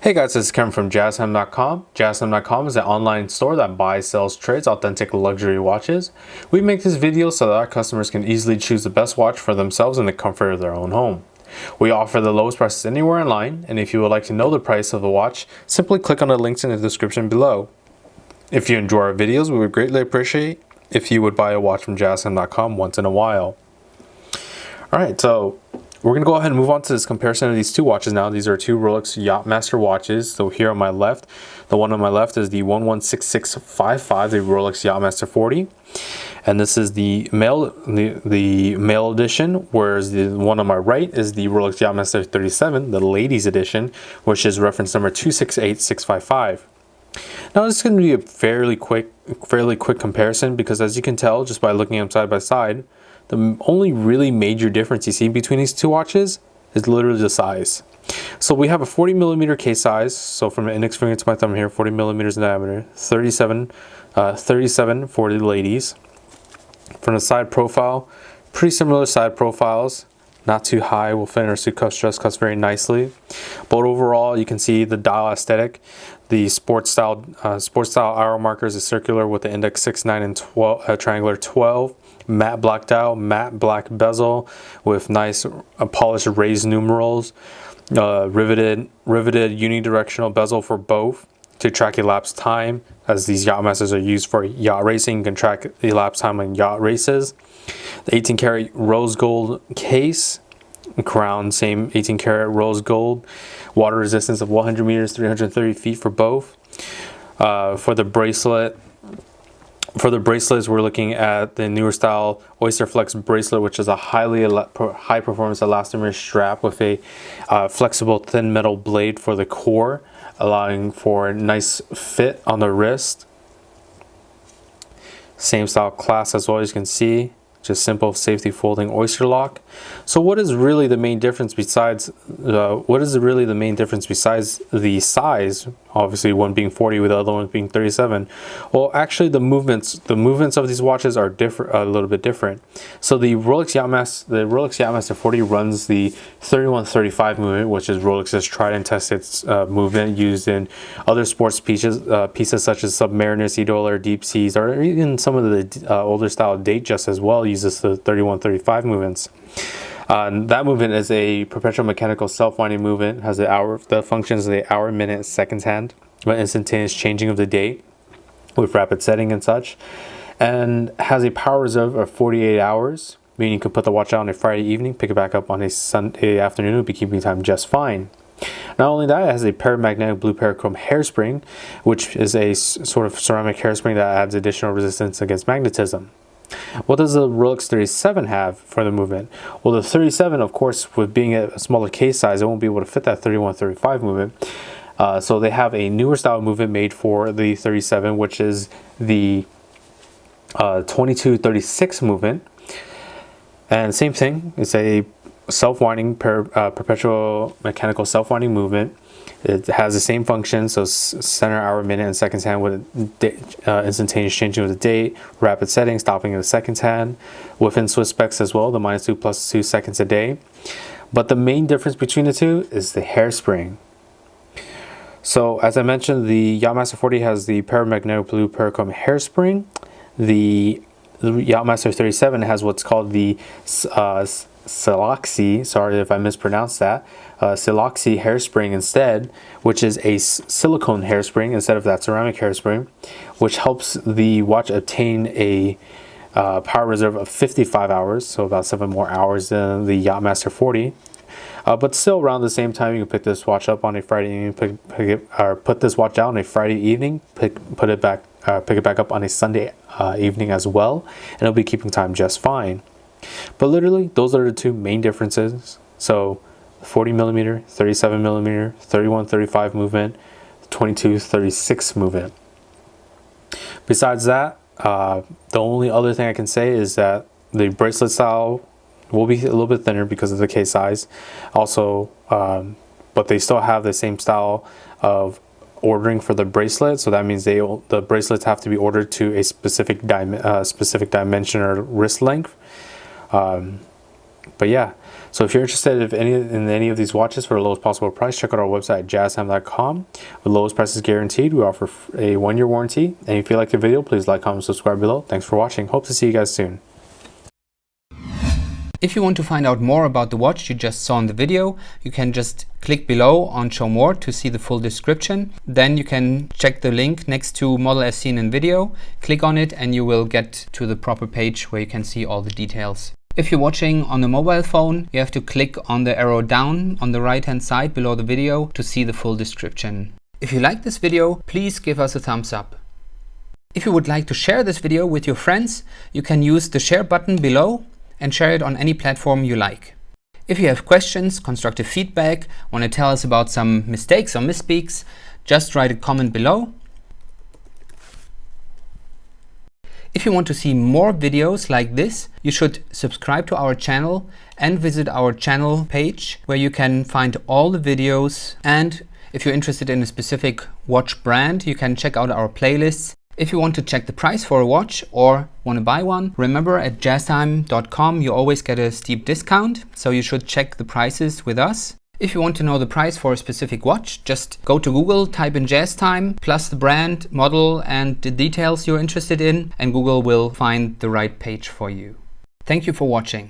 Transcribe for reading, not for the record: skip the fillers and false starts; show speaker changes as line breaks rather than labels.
Hey guys, this is Kevin from JazTime.com. JazTime.com is an online store that buys, sells, trades authentic luxury watches. We make this video so that our customers can easily choose the best watch for themselves in the comfort of their own home. We offer the lowest prices anywhere online, and if you would like to know the price of the watch, simply click on the links in the description below. If you enjoy our videos, we would greatly appreciate if you would buy a watch from JazTime.com once in a while. Alright, so we're going to go ahead and move on to this comparison of these two watches now. These are two Rolex Yacht-Master watches. So here on my left, the one on my left is the 116655, the Rolex Yacht-Master 40. And this is the male edition, whereas the one on my right is the Rolex Yacht-Master 37, the ladies edition, which is reference number 268655. Now this is going to be a fairly quick comparison because, as you can tell just by looking at them side by side, the only really major difference you see between these two watches is literally the size. So we have a 40 millimeter case size. So from the index finger to my thumb here, 40 millimeters in diameter, 37 for the ladies. From the side profile, pretty similar side profiles. Not too high, will fit in our suit cuffs, dress cuffs very nicely. But overall, you can see the dial aesthetic. The sports style arrow markers is circular with the index 6, 9, and 12, triangular 12. Matte black dial, matte black bezel with nice polished raised numerals. Riveted unidirectional bezel for both to track elapsed time, as these Yacht-Masters are used for yacht racing. You can track elapsed time on yacht races. The 18 karat rose gold case, crown same 18 karat rose gold, water resistance of 100 meters, 330 feet for both. For the bracelets, we're looking at the newer style Oyster Flex bracelet, which is a high performance elastomer strap with a flexible thin metal blade for the core, allowing for a nice fit on the wrist. Same style clasp as well, as you can see. Just simple safety folding oyster lock. So what is really the main difference besides the size? Obviously one being 40 with the other one being 37. Well, actually the movements of these watches are different, a little bit different. So the Rolex Yacht-Master 40 runs the 3135 movement, which is Rolex's tried and tested movement used in other sports pieces such as Submariner, Sea Dweller, Deep Seas, or even some of the older style Datejust as well uses the 3135 movements. That movement is a perpetual mechanical self-winding movement, has the hour, the functions of the hour, minute, seconds hand, but instantaneous changing of the date with rapid setting and such, and has a power reserve of 48 hours, meaning you can put the watch out on a Friday evening, pick it back up on a Sunday afternoon, it'll be keeping time just fine. Not only that, it has a paramagnetic blue parachrome hairspring, which is a sort of ceramic hairspring that adds additional resistance against magnetism. What does the Rolex 37 have for the movement? Well, the 37, of course, with being a smaller case size, it won't be able to fit that 3135 movement. So they have a newer style movement made for the 37, which is the 2236 movement. And same thing, it's a self-winding perpetual mechanical self-winding movement. It has the same function, so center, hour, minute, and seconds hand with instantaneous changing of the date, rapid setting, stopping in the seconds hand, within Swiss specs as well, the -2 + 2 seconds a day. But the main difference between the two is the hairspring. So as I mentioned, the Yacht-Master 40 has the paramagnetic blue parachrome hairspring. The Yacht-Master 37 has what's called the Siloxy, sorry if I mispronounced that, Siloxy hairspring instead, which is a silicone hairspring instead of that ceramic hairspring, which helps the watch obtain a power reserve of 55 hours, so about 7 more hours than the Yacht-Master 40. But still around the same time, you can pick this watch up on a Friday evening, put this watch out on a Friday evening, pick it back up on a Sunday evening as well, and it'll be keeping time just fine. But literally, those are the two main differences. So 40 millimeter, 37 millimeter, 3135 movement, 2236 movement. Besides that, the only other thing I can say is that the bracelet style will be a little bit thinner because of the case size. Also, but they still have the same style of ordering for the bracelet, so that means the bracelets have to be ordered to a specific dimension or wrist length. But yeah, so if you're interested in any of these watches for the lowest possible price, check out our website at JazTime.com. With lowest prices guaranteed, we offer a 1-year warranty. And if you like the video, please like, comment, subscribe below. Thanks for watching. Hope to see you guys soon.
If you want to find out more about the watch you just saw in the video, you can just click below on Show More to see the full description. Then you can check the link next to Model as seen in video, click on it, and you will get to the proper page where you can see all the details. If you're watching on a mobile phone, you have to click on the arrow down on the right hand side below the video to see the full description. If you like this video, please give us a thumbs up. If you would like to share this video with your friends, you can use the share button below and share it on any platform you like. If you have questions, constructive feedback, want to tell us about some mistakes or misspeaks, just write a comment below. If you want to see more videos like this, you should subscribe to our channel and visit our channel page where you can find all the videos. And if you're interested in a specific watch brand, you can check out our playlists. If you want to check the price for a watch or want to buy one, remember at JazTime.com you always get a steep discount, so you should check the prices with us. If you want to know the price for a specific watch, just go to Google, type in JazTime, plus the brand, model, and the details you're interested in, and Google will find the right page for you. Thank you for watching.